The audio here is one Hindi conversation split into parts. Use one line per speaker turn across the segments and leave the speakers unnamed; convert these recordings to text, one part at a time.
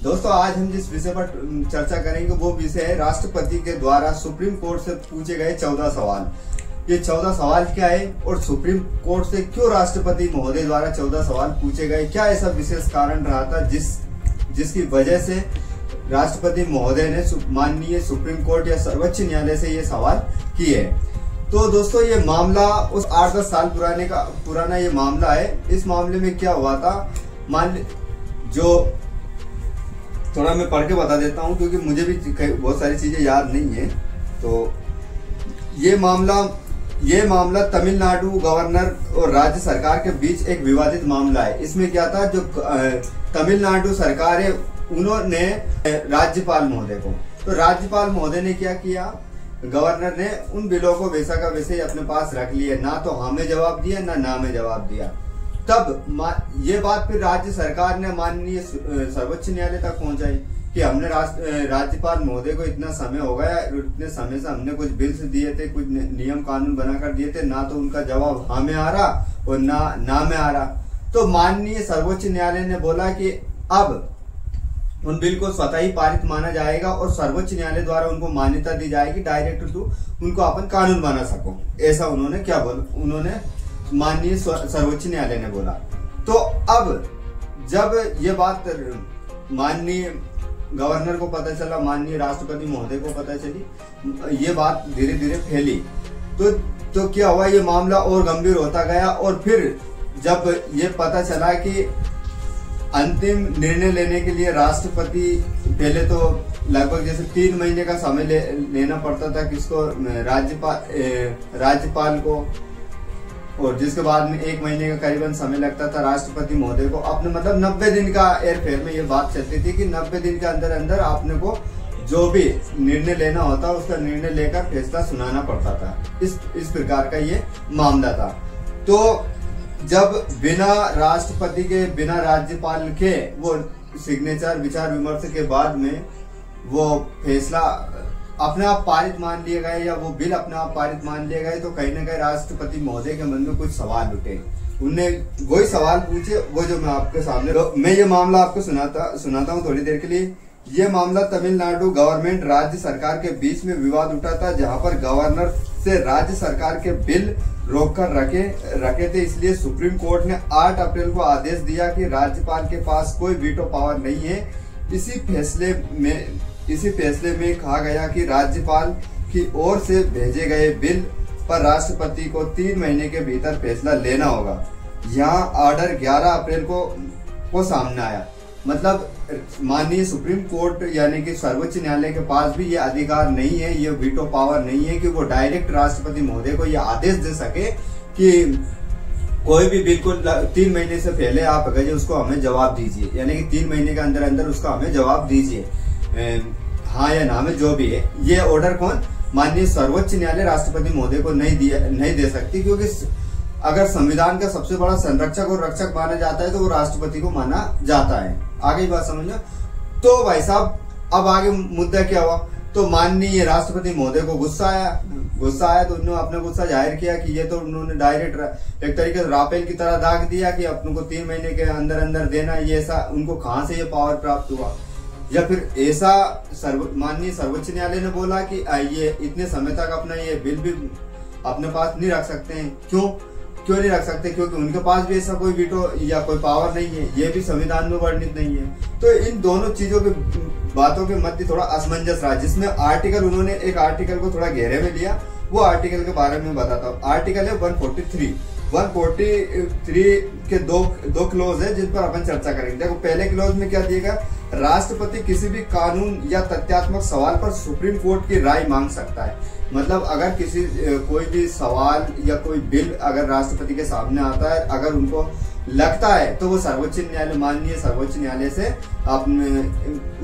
दोस्तों आज हम जिस विषय पर चर्चा करेंगे वो विषय है राष्ट्रपति के द्वारा सुप्रीम कोर्ट से पूछे गए 14 सवाल। ये 14 सवाल क्या है और सुप्रीम कोर्ट से क्यों राष्ट्रपति महोदय द्वारा 14 सवाल पूछे गए, क्या ऐसा विशेष कारण रहा था जिसकी वजह से राष्ट्रपति महोदय ने माननीय सुप्रीम कोर्ट या सर्वोच्च न्यायालय से ये सवाल किए। तो दोस्तों ये मामला उस 8-10 साल पुराना ये मामला है। इस मामले में क्या हुआ था, जो थोड़ा मैं पढ़ के बता देता हूँ क्योंकि मुझे भी बहुत सारी चीजें याद नहीं है। तो ये मामला तमिलनाडु गवर्नर और राज्य सरकार के बीच एक विवादित मामला है। इसमें क्या था, जो तमिलनाडु सरकार है उन्होंने राज्यपाल महोदय को, तो राज्यपाल महोदय ने क्या किया, गवर्नर ने उन बिलों को वैसा का वैसे ही अपने पास रख लिए, ना तो हाँ में जवाब दिया ना में जवाब दिया। तब ये बात फिर राज्य सरकार ने माननीय सर्वोच्च न्यायालय तक पहुंचाई कि हमने राज्यपाल महोदय को इतना समय हो गया, इतने समय से हमने कुछ बिल्स दिए थे, कुछ नियम कानून बनाकर दिए थे, ना तो उनका जवाब हाँ में आ रहा और ना में आ रहा। तो माननीय सर्वोच्च न्यायालय ने बोला कि अब उन बिल को स्वतः ही पारित माना जाएगा और सर्वोच्च न्यायालय द्वारा उनको मान्यता दी जाएगी, डायरेक्ट टू उनको अपन कानून बना सको। ऐसा उन्होंने क्या बोला, उन्होंने माननीय सर्वोच्च न्यायालय ने बोला। तो अब जब ये बात माननीय गवर्नर को पता चला, माननीय राष्ट्रपति महोदय को पता चली, ये बात धीरे धीरे फैली। तो क्या हुआ, ये मामला और गंभीर होता गया। और फिर जब ये पता चला कि अंतिम निर्णय लेने के लिए राष्ट्रपति पहले तो लगभग जैसे 3 महीने का समय लेना पड़ता था किसको, राज्यपाल को, और जिसके बाद में 1 महीने का करीबन समय लगता था राष्ट्रपति महोदय को अपने, मतलब 90 दिन का एयरफेयर में ये बात चलती थी कि 90 दिन के अंदर अंदर आपने को जो भी निर्णय लेना होता उसका निर्णय लेकर फैसला सुनाना पड़ता था। इस प्रकार का ये मामला था। तो जब बिना राष्ट्रपति के, बिना राज्यपाल के वो सिग्नेचर विचार विमर्श के बाद में वो फैसला अपने आप पारित मान लिए गए या वो बिल अपने आप पारित मान लिए गए, तो कहीं ना कहीं राष्ट्रपति महोदय के मन में कुछ सवाल उठे। उनने वही सवाल पूछे वो जो मैं आपके सामने, मैं ये मामला आपको सुनाता हूँ थोड़ी देर के लिए। ये मामला तमिलनाडु गवर्नमेंट राज्य सरकार के बीच में विवाद उठा था, जहां पर गवर्नर से राज्य सरकार के बिल रोककर रखे थे। इसलिए सुप्रीम कोर्ट ने 8 अप्रैल को आदेश दिया कि राज्यपाल के पास कोई वीटो पावर नहीं है। इसी फैसले में कहा गया कि राज्यपाल की ओर से भेजे गए बिल पर राष्ट्रपति को 3 महीने के भीतर फैसला लेना होगा। यहाँ ऑर्डर 11 अप्रैल को सामने आया। मतलब माननीय सुप्रीम कोर्ट यानी कि सर्वोच्च न्यायालय के पास भी ये अधिकार नहीं है, ये वीटो पावर नहीं है कि वो डायरेक्ट राष्ट्रपति महोदय को ये आदेश दे सके कि कोई भी बिल को 3 महीने से पहले आप अगर उसको हमें जवाब दीजिए, यानी कि 3 महीने के अंदर अंदर उसका हमें जवाब दीजिए, हाँ या ना में जो भी है। ये ऑर्डर कौन, माननीय सर्वोच्च न्यायालय राष्ट्रपति महोदय को नहीं दे सकती, क्योंकि अगर संविधान का सबसे बड़ा संरक्षक और रक्षक माना जाता है तो वो राष्ट्रपति को माना जाता है। आगे बात समझो। तो भाई साहब अब आगे मुद्दा क्या हुआ, तो माननीय राष्ट्रपति महोदय को गुस्सा आया तो उन्होंने अपना गुस्सा जाहिर किया कि ये तो उन्होंने डायरेक्ट एक तरीके से राफेल की तरह दाग दिया कि अपने को 3 महीने के अंदर अंदर देना, ये ऐसा उनको कहां से ये पावर प्राप्त हुआ। या फिर ऐसा माननीय सर्वोच्च न्यायालय ने बोला कि ये इतने समय तक अपना ये बिल भी अपने पास नहीं रख सकते हैं। क्यों नहीं रख सकते, क्योंकि उनके पास भी ऐसा कोई वीटो या कोई पावर नहीं है, ये भी संविधान में वर्णित नहीं है। तो इन दोनों चीजों के बातों के मध्य थोड़ा असमंजस रहा, जिसमें उन्होंने एक आर्टिकल को थोड़ा घेरे में लिया। वो आर्टिकल के बारे में बताता हूँ। आर्टिकल है 143 के दो क्लोज है जिन पर अपन चर्चा करेंगे। देखो पहले क्लोज में क्या दिएगा, राष्ट्रपति किसी भी कानून या तथ्यात्मक सवाल पर सुप्रीम कोर्ट की राय मांग सकता है। मतलब अगर कोई भी सवाल या कोई बिल अगर राष्ट्रपति के सामने आता है, अगर उनको लगता है तो वो सर्वोच्च न्यायालय, माननीय सर्वोच्च न्यायालय से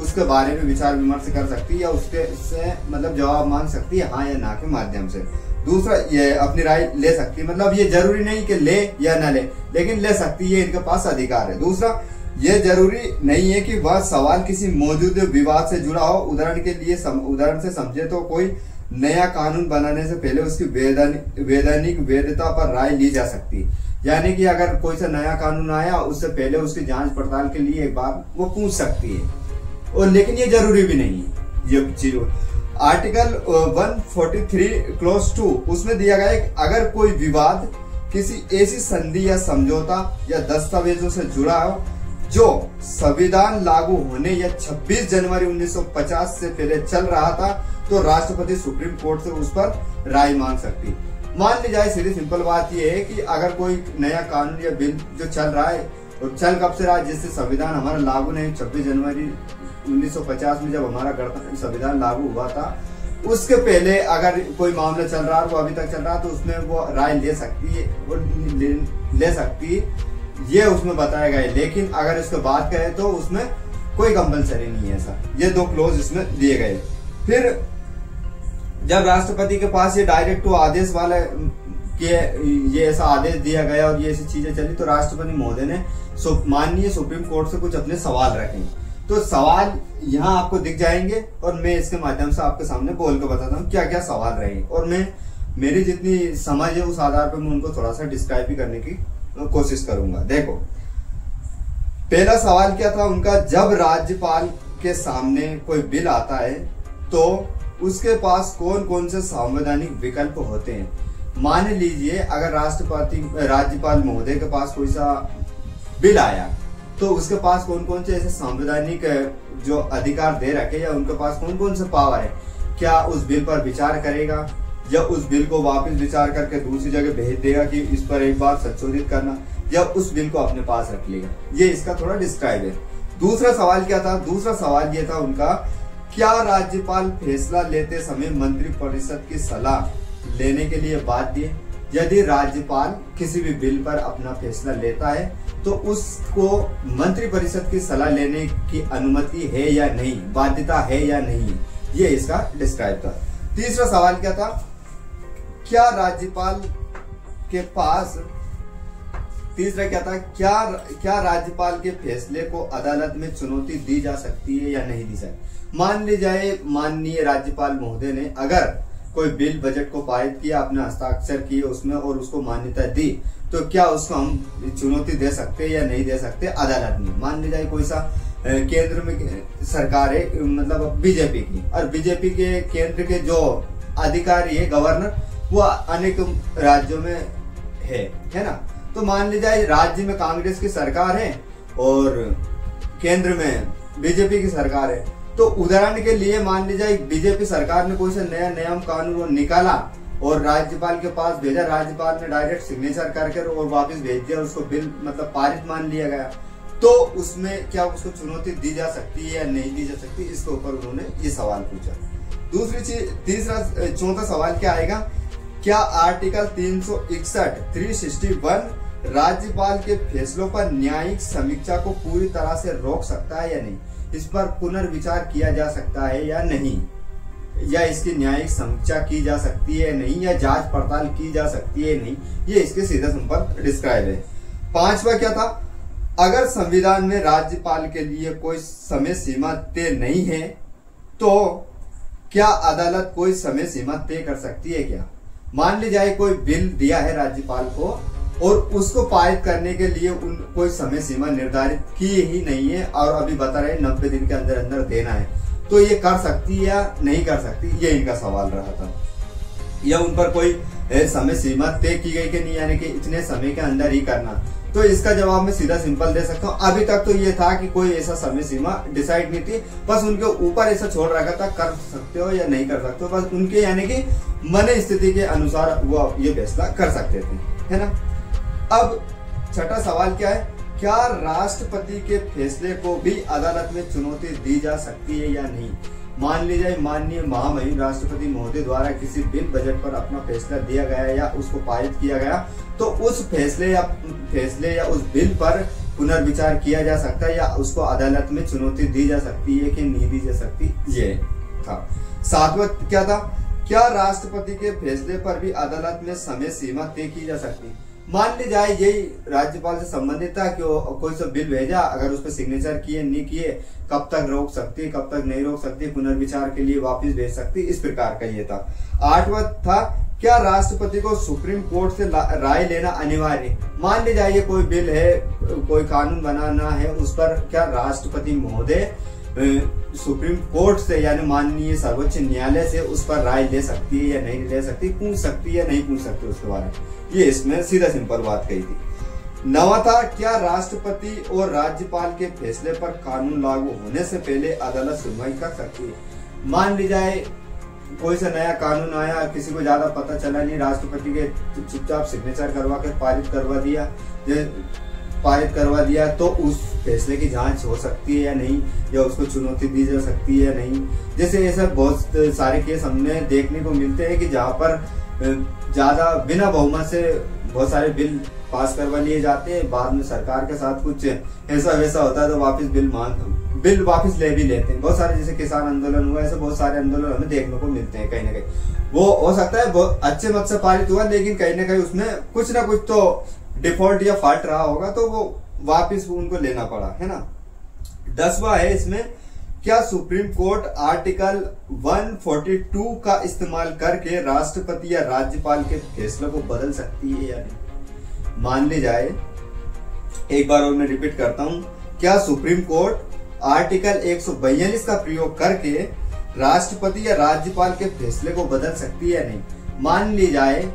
उसके बारे में विचार विमर्श कर सकती है या उसके से मतलब जवाब मांग सकती है, हाँ या ना के माध्यम से। दूसरा ये अपनी राय ले सकती है, मतलब ये जरूरी नहीं कि ले या ना ले, लेकिन ले सकती है, इनके पास अधिकार है। दूसरा ये जरूरी नहीं है कि वह सवाल किसी मौजूदा विवाद से जुड़ा हो। उदाहरण से समझे तो कोई नया कानून बनाने से पहले उसकी वैधानिक वैधता पर राय ली जा सकती है। यानी कि अगर कोई सा नया कानून आया उससे पहले उसकी जांच पड़ताल के लिए एक बार वो पूछ सकती है। और लेकिन ये जरूरी भी नहीं है ये चीज। आर्टिकल 143 क्लॉज 2 उसमें दिया गया है कि अगर कोई विवाद किसी ऐसी संधि या समझौता या दस्तावेजों से जुड़ा हो जो संविधान लागू होने या 26 जनवरी 1950 से पहले चल रहा था, तो राष्ट्रपति सुप्रीम कोर्ट से उस पर राय मांग सकती। मान ली जाए, सीधी सिंपल बात यह है कि अगर कोई नया कानून या बिल जो चल रहा है और चल कब से रहा है, जिससे संविधान हमारा लागू नहीं, 26 जनवरी 1950 में जब हमारा गणतंत्र संविधान लागू हुआ था, उसके पहले अगर कोई मामला चल रहा है, वो अभी तक चल रहा है, तो उसमें वो राय ले सकती है और ले सकती है, ये उसमें बताया गया है। लेकिन अगर इसके बाद कहे तो उसमें कोई कंपलसरी नहीं है ऐसा। ये दो क्लोज इसमें दिए गए। फिर जब राष्ट्रपति के पास ये डायरेक्ट आदेश वाला के ये ऐसा आदेश दिया गया और ये ऐसी चीजें चली, तो राष्ट्रपति महोदय ने माननीय सुप्रीम कोर्ट से कुछ अपने सवाल रखे। तो सवाल यहाँ आपको दिख जाएंगे और मैं इसके माध्यम से आपके सामने बोल के बताता हूँ क्या क्या सवाल रहे, और मैं मेरी जितनी समझ है उस आधार पर मैं उनको थोड़ा सा डिस्क्राइब भी करने की कोशिश करूंगा। देखो, पहला सवाल क्या था उनका, जब राज्यपाल के सामने कोई बिल आता है तो उसके पास कौन कौन से संवैधानिक विकल्प होते हैं। मान लीजिए अगर राज्यपाल महोदय के पास कोई सा बिल आया, तो उसके पास कौन कौन से ऐसे संवैधानिक जो अधिकार दे रखे या उनके पास कौन कौन से पावर है। क्या उस बिल पर विचार करेगा या उस बिल को वापस विचार करके दूसरी जगह भेज देगा कि इस पर एक बार संशोधित करना, या उस बिल को अपने पास रख लेगा। ये इसका थोड़ा डिस्क्राइब है। दूसरा सवाल क्या था, दूसरा सवाल ये था उनका, क्या राज्यपाल फैसला लेते समय मंत्रिपरिषद की सलाह लेने के लिए बाध्य। यदि राज्यपाल किसी भी बिल पर अपना फैसला लेता है तो उसको मंत्रिपरिषद की सलाह लेने की अनुमति है या नहीं, बाध्यता है या नहीं, ये इसका डिस्क्राइब था। तीसरा सवाल क्या था, क्या राज्यपाल के पास, तीसरा क्या था, क्या राज्यपाल के फैसले को अदालत में चुनौती दी जा सकती है या नहीं दी सकती। मान ली जाए माननीय राज्यपाल महोदय ने अगर कोई बिल बजट को पारित किया, अपने हस्ताक्षर किए उसमें और उसको मान्यता दी, तो क्या उसको हम चुनौती दे सकते या नहीं दे सकते अदालत में। मान ली जाए कोई सा केंद्र में सरकार है, मतलब बीजेपी की, और बीजेपी के केंद्र के जो अधिकारी है गवर्नर, वो अनेक राज्यों में है ना। तो मान ली जाए राज्य में कांग्रेस की सरकार है और केंद्र में बीजेपी की सरकार है, तो उदाहरण के लिए मान ली जाए बीजेपी सरकार ने कोई सा नया नियम कानून निकाला और राज्यपाल के पास भेजा, राज्यपाल ने डायरेक्ट सिग्नेचर करके और वापस भेज दिया, उसको बिल मतलब पारित मान लिया गया, तो उसमें क्या उसको चुनौती दी जा सकती है या नहीं दी जा सकती, इसके ऊपर उन्होंने ये सवाल पूछा। दूसरी चीज, चौथा सवाल क्या आएगा, क्या आर्टिकल 361 राज्यपाल के फैसलों पर न्यायिक समीक्षा को पूरी तरह से रोक सकता है या नहीं, इस पर पुनर्विचार किया जा सकता है या नहीं, या इसकी न्यायिक समीक्षा की जा सकती है नहीं, या जांच पड़ताल की जा सकती है नहीं, ये इसके सीधा संपर्क डिस्क्राइब है। पांचवा क्या था, अगर संविधान में राज्यपाल के लिए कोई समय सीमा तय नहीं है तो क्या अदालत कोई समय सीमा तय कर सकती है क्या। मान ली जाए कोई बिल दिया है राज्यपाल को और उसको पारित करने के लिए कोई समय सीमा निर्धारित की ही नहीं है और अभी बता रहे 90 दिन के अंदर अंदर देना है, तो ये कर सकती है या नहीं कर सकती, ये इनका सवाल रहा था। या उन पर कोई समय सीमा तय की गई कि नहीं, यानी कि इतने समय के अंदर ही करना, तो इसका जवाब मैं सीधा सिंपल दे सकता हूँ। अभी तक तो ये था कि कोई ऐसा समय सीमा डिसाइड नहीं थी, बस उनके ऊपर ऐसा छोड़ रखा था, कर सकते हो या नहीं कर सकते हो, बस उनके यानी कि मन स्थिति के अनुसार वो ये फैसला कर सकते थे, है ना। अब छठा सवाल क्या है, क्या राष्ट्रपति के फैसले को भी अदालत में चुनौती दी जा सकती है या नहीं। मान लीजिए माननीय महामहिम राष्ट्रपति महोदय द्वारा किसी बिल बजट पर अपना फैसला दिया गया या उसको पारित किया गया, तो उस फैसले या उस बिल पर पुनर्विचार किया जा सकता है या उसको अदालत में चुनौती दी जा सकती है कि नहीं दी जा सकती, ये था। सातवां क्या था, क्या राष्ट्रपति के फैसले पर भी अदालत में समय सीमा तय की जा सकती। मान ली जाए यही राज्यपाल से संबंधित था कि कोई सा बिल भेजा, अगर उस पर सिग्नेचर किए नहीं किए, कब तक रोक सकती, कब तक नहीं रोक सकती, पुनर्विचार के लिए वापस भेज सकती, इस प्रकार का ये था। आठवां था, क्या राष्ट्रपति को सुप्रीम कोर्ट से राय लेना अनिवार्य। मान ली जाए कोई बिल है, कोई कानून बनाना है, उस पर क्या राष्ट्रपति महोदय सुप्रीम कोर्ट से यानी माननीय सर्वोच्च न्यायालय से उस पर राय ले सकती है या नहीं ले सकती, पूछ सकती है या नहीं पूछ सकती उसके बारे में। ये इसमें सीधा सिंपल बात कही थी। नवा था, क्या राष्ट्रपति और राज्यपाल के फैसले पर कानून लागू होने से पहले अदालत सुनवाई कर सकती है। मान ली जाए कोई सा नया कानून आया, किसी को ज्यादा पता चला नहीं, राष्ट्रपति के चुपचाप सिग्नेचर करवा के पारित करवा दिया तो उस फैसले की जांच हो सकती है या नहीं, या उसको चुनौती दी जा सकती है या नहीं। जैसे ऐसा बहुत सारे केस हमने देखने को मिलते हैं कि जहाँ पर ज्यादा बिना बहुमत से बहुत सारे बिल पास करवा लिए जाते हैं, बाद में सरकार के साथ कुछ ऐसा वैसा होता है तो बिल वापस ले भी लेते हैं। बहुत सारे जैसे किसान आंदोलन हुआ, ऐसे बहुत सारे आंदोलन हमें देखने को मिलते हैं। कहीं ना कहीं वो हो सकता है बहुत अच्छे मत से पारित हुआ, लेकिन कहीं ना कहीं उसमें कुछ ना कुछ तो डिफॉल्ट या फॉल्ट रहा होगा, तो वो वापस उनको लेना पड़ा, है ना। 10वां है इसमें, क्या सुप्रीम कोर्ट आर्टिकल 142 का इस्तेमाल करके राष्ट्रपति या राज्यपाल के फैसले को बदल सकती है या नहीं। मान ली जाए, एक बार और मैं रिपीट करता हूं, क्या सुप्रीम कोर्ट आर्टिकल 142 का प्रयोग करके राष्ट्रपति या राज्यपाल के फैसले को बदल सकती है या नहीं। मान ली जाए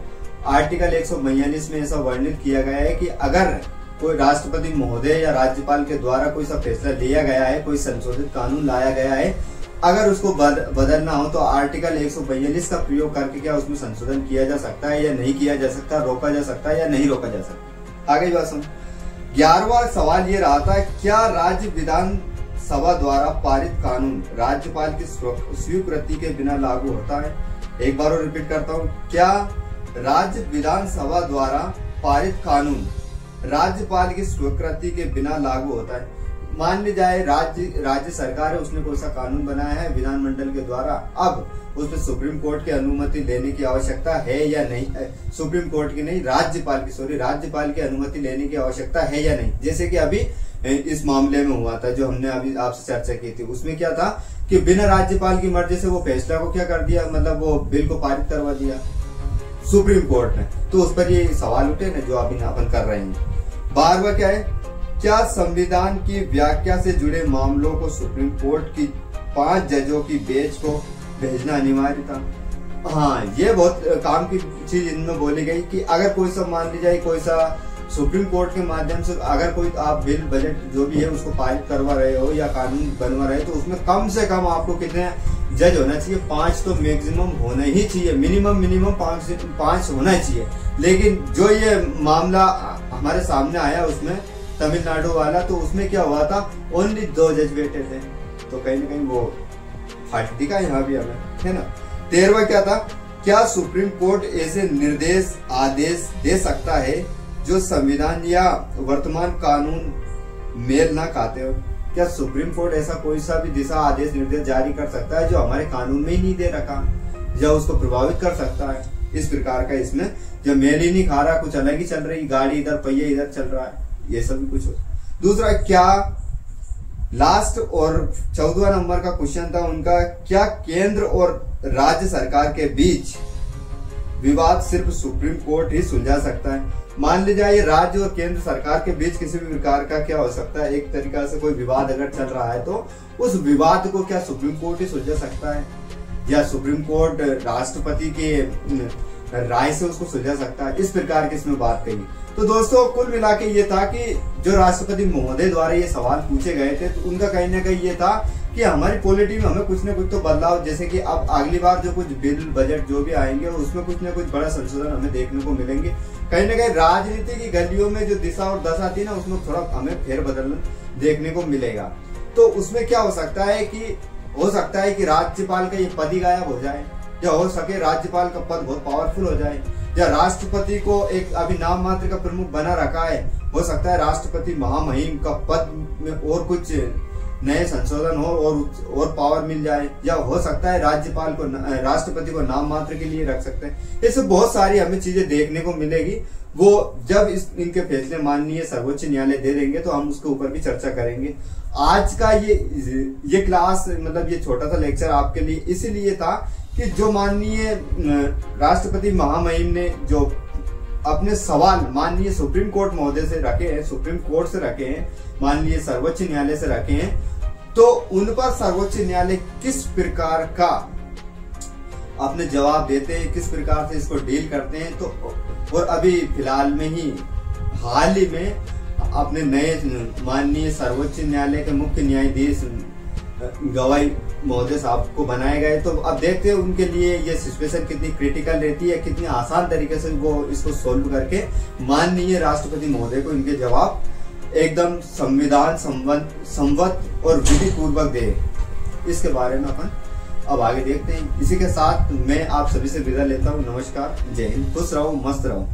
आर्टिकल 142 में ऐसा वर्णित किया गया है कि अगर कोई राष्ट्रपति महोदय या राज्यपाल के द्वारा कोई सा फैसला लिया गया है, कोई संशोधित कानून लाया गया है, अगर उसको बदलना हो तो आर्टिकल 142 का प्रयोग करके क्या उसमें संशोधन किया जा सकता है या नहीं किया जा सकता, रोका जा सकता है या नहीं रोका जा सकता। आगे बात सुन। 11वां सवाल ये रहा था, क्या राज्य विधानसभा द्वारा पारित कानून राज्यपाल की स्वीकृति के बिना लागू होता है। एक बार और रिपीट करता हूँ, क्या राज्य विधानसभा द्वारा पारित कानून राज्यपाल की स्वीकृति के बिना लागू होता है। मान ली जाए राज्य सरकार है, उसने कोई सा कानून बनाया है विधानमंडल के द्वारा, अब उसमें सुप्रीम कोर्ट की अनुमति लेने की आवश्यकता है या नहीं, सुप्रीम कोर्ट की नहीं, राज्यपाल की अनुमति लेने की आवश्यकता है या नहीं। जैसे कि अभी इस मामले में हुआ था जो हमने अभी आपसे चर्चा की थी, उसमें क्या था कि बिना राज्यपाल की मर्जी से वो फैसला को क्या कर दिया, मतलब वो बिल को पारित करवा दिया सुप्रीम कोर्ट ने। तो उस पर ये सवाल उठे ना जो अभी अपन कर रहे हैं। 12वां क्या है, क्या संविधान की व्याख्या से जुड़े मामलों को सुप्रीम कोर्ट की 5 जजों की बेंच को भेजना अनिवार्य था। हाँ, ये बहुत काम की चीज इनमें बोली गई कि अगर कोई सा मान ली जाए, कोई सा सुप्रीम कोर्ट के माध्यम से अगर कोई आप बिल बजट जो भी है उसको पारित करवा रहे हो या कानून बनवा रहे हो, तो उसमें कम से कम आपको कितने जज होना चाहिए, 5 तो मैक्सिमम होना ही चाहिए, मिनिमम 5 होना चाहिए। लेकिन जो ये मामला हमारे सामने आया उसमें तमिलनाडु वाला, तो उसमें क्या हुआ था, ओनली 2 जज बैठे थे। तो कहीं ना कहीं वो फाट दिखा यहाँ भी हमें, है ना। 13वां क्या था, क्या सुप्रीम कोर्ट ऐसे निर्देश आदेश दे सकता है जो संविधान या वर्तमान कानून मेल ना खाते हो। क्या सुप्रीम कोर्ट ऐसा कोई सा भी दिशा आदेश निर्देश जारी कर सकता है जो हमारे कानून में ही नहीं दे रखा, या उसको प्रभावित कर सकता है। इस प्रकार का इसमें जब मेल ही नहीं खा रहा, कुछ अलग ही चल रही, गाड़ी इधर पहिया इधर चल रहा है, ये सब भी कुछ हो। दूसरा, क्या लास्ट और 14वां नंबर का क्वेश्चन था उनका, क्या केंद्र और राज्य सरकार के बीच विवाद सिर्फ सुप्रीम कोर्ट ही सुलझा सकता है। मान लीजिए ये राज्य और केंद्र सरकार के बीच किसी भी प्रकार का क्या हो सकता है, एक तरीका से कोई विवाद अगर चल रहा है तो उस विवाद को क्या सुप्रीम कोर्ट ही सुलझा सकता है, या सुप्रीम कोर्ट राष्ट्रपति के राय से उसको सुलझा सकता है। इस प्रकार की इसमें बात कही। तो दोस्तों कुल मिला के ये था कि जो राष्ट्रपति महोदय द्वारा ये सवाल पूछे गए थे, तो उनका कहीं ना कहीं ये था कि हमारी पॉलिटी में हमें कुछ ना कुछ तो बदलाव, जैसे कि अब अगली बार जो कुछ बिल बजट जो भी आएंगे उसमें कुछ ना कुछ बड़ा संशोधन हमें देखने को मिलेंगे। कहीं ना कहीं राजनीति की गलियों में जो दिशा और दशा थी ना, उसमें थोड़ा हमें फेरबदल देखने को मिलेगा। तो उसमें क्या हो सकता है कि राज्यपाल का ये पद ही गायब हो जाए, या हो सके राज्यपाल का पद बहुत पावरफुल हो जाए, या राष्ट्रपति को एक अभी नाम मात्र का प्रमुख बना रखा है, हो सकता है राष्ट्रपति महामहिम का पद में और कुछ नए संशोधन हो और पावर मिल जाए, या हो सकता है राष्ट्रपति को नाम मात्र के लिए रख सकते हैं। ये सब बहुत सारी हमें चीजें देखने को मिलेगी। वो जब इनके फैसले माननीय सर्वोच्च न्यायालय दे देंगे तो हम उसके ऊपर भी चर्चा करेंगे। आज का ये क्लास, मतलब ये छोटा सा लेक्चर आपके लिए इसीलिए था कि जो माननीय राष्ट्रपति महामहिम ने जो अपने सवाल माननीय सुप्रीम कोर्ट महोदय से रखे हैं, सुप्रीम कोर्ट से रखे हैं, माननीय सर्वोच्च न्यायालय से रखे हैं, तो उन पर सर्वोच्च न्यायालय किस प्रकार का अपने जवाब देते हैं, किस प्रकार से इसको डील करते हैं। तो और अभी फिलहाल में ही हाल ही में अपने नए माननीय सर्वोच्च न्यायालय के मुख्य न्यायाधीश गवाई महोदय साहब को बनाए गए। तो अब देखते हैं उनके लिए ये सिचुएशन कितनी क्रिटिकल रहती है, कितनी आसान तरीके से वो इसको सोल्व करके माननीय राष्ट्रपति महोदय को इनके जवाब एकदम संविधान संवत और विधि पूर्वक दे। इसके बारे में अपन अब आगे देखते हैं। इसी के साथ मैं आप सभी से विदा लेता हूँ। नमस्कार, जय हिंद, खुश रहो, मस्त रहो।